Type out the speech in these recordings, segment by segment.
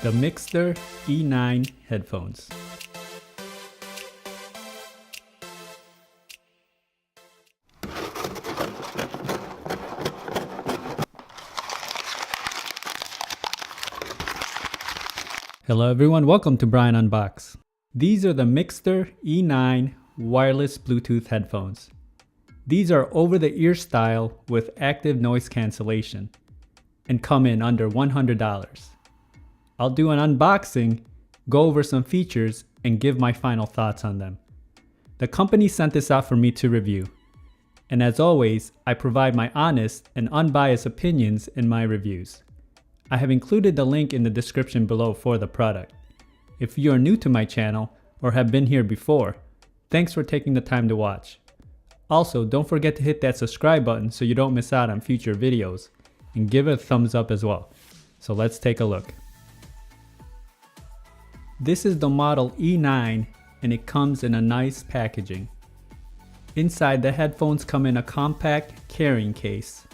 the Mixcder E9 Headphones. Hello everyone, welcome to Brian Unboxed. These are the Mixcder E9 wireless Bluetooth headphones. These are over-the-ear style with active noise cancellation and come in under $100. I'll do an unboxing, go over some features, and give my final thoughts on them. The company sent this out for me to review. And as always, I provide my honest and unbiased opinions in my reviews. I have included the link in the description below for the product. If you are new to my channel or have been here before, thanks for taking the time to watch. Also, don't forget to hit that subscribe button so you don't miss out on future videos, and give it a thumbs up as well. So let's take a look. This is the model E9 and it comes in a nice packaging. Inside, the headphones come in a compact carrying case,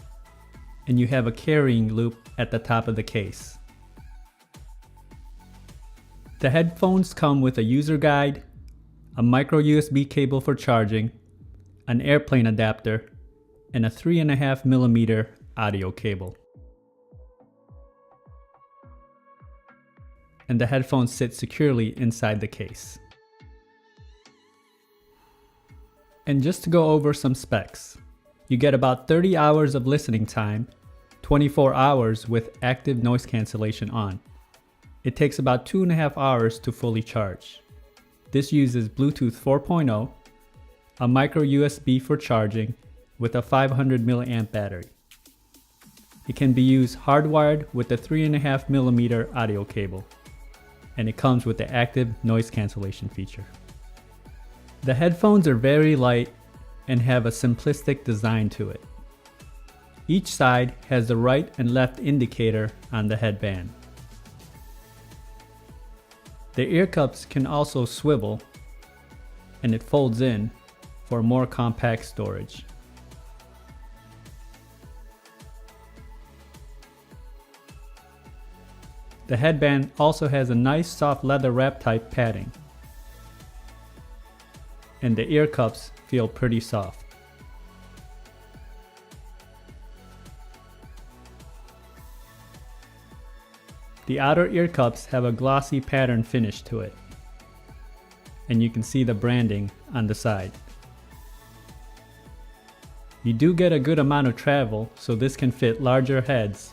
and you have a carrying loop at the top of the case. The headphones come with a user guide, a micro USB cable for charging, an airplane adapter, and a 3.5mm audio cable. And the headphones sit securely inside the case. And just to go over some specs, you get about 30 hours of listening time, 24 hours with active noise cancellation on. It takes about 2.5 hours to fully charge. This uses Bluetooth 4.0, a micro USB for charging with a 500 mAh battery. It can be used hardwired with a 3.5mm audio cable, and it comes with the active noise cancellation feature. The headphones are very light and have a simplistic design to it. Each side has the right and left indicator on the headband. The ear cups can also swivel, and it folds in for more compact storage. The headband also has a nice soft leather wrap type padding, and the ear cups feel pretty soft. The outer ear cups have a glossy pattern finish to it, and you can see the branding on the side. You do get a good amount of travel, so this can fit larger heads,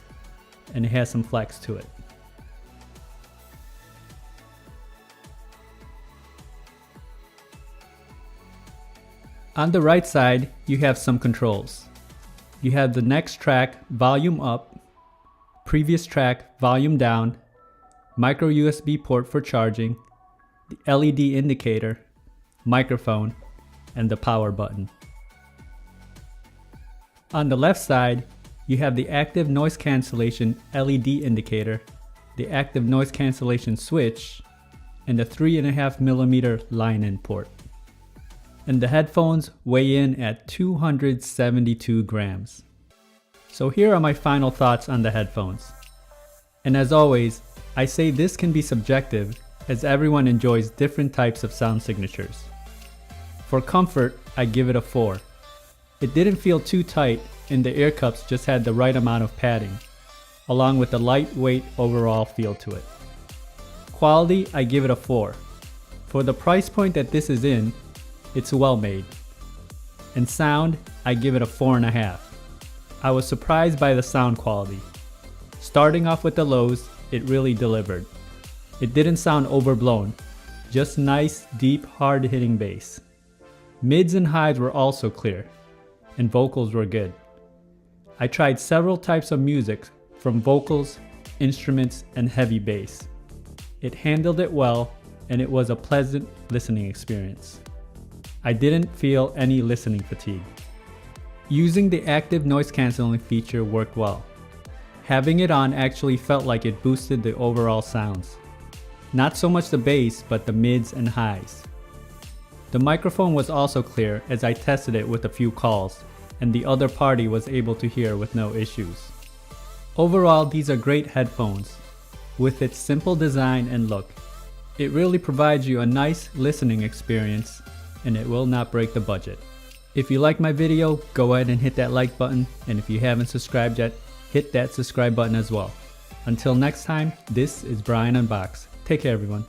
and it has some flex to it. On the right side, you have some controls. You have the next track volume up, previous track volume down, micro USB port for charging, the LED indicator, microphone, and the power button. On the left side, you have the active noise cancellation LED indicator, the active noise cancellation switch, and the 3.5mm line-in port. And the headphones weigh in at 272 grams. So here are my final thoughts on the headphones. And as always, I say this can be subjective as everyone enjoys different types of sound signatures. For comfort, I give it a 4. It didn't feel too tight, and the ear cups just had the right amount of padding, along with a lightweight overall feel to it. Quality, I give it a 4. For the price point that this is in, it's well made. And sound, I give it a 4.5. I was surprised by the sound quality. Starting off with the lows, it really delivered. It didn't sound overblown, just nice, deep, hard-hitting bass. Mids and highs were also clear, and vocals were good. I tried several types of music, from vocals, instruments, and heavy bass. It handled it well, and it was a pleasant listening experience. I didn't feel any listening fatigue. Using the active noise cancelling feature worked well. Having it on actually felt like it boosted the overall sounds. Not so much the bass, but the mids and highs. The microphone was also clear as I tested it with a few calls, and the other party was able to hear with no issues. Overall, these are great headphones. with its simple design and look. It really provides you a nice listening experience, and it will not break the budget. If you like my video, go ahead and hit that like button, and if you haven't subscribed yet, hit that subscribe button as well. Until next time, this is Brian Unboxed. Take care, everyone.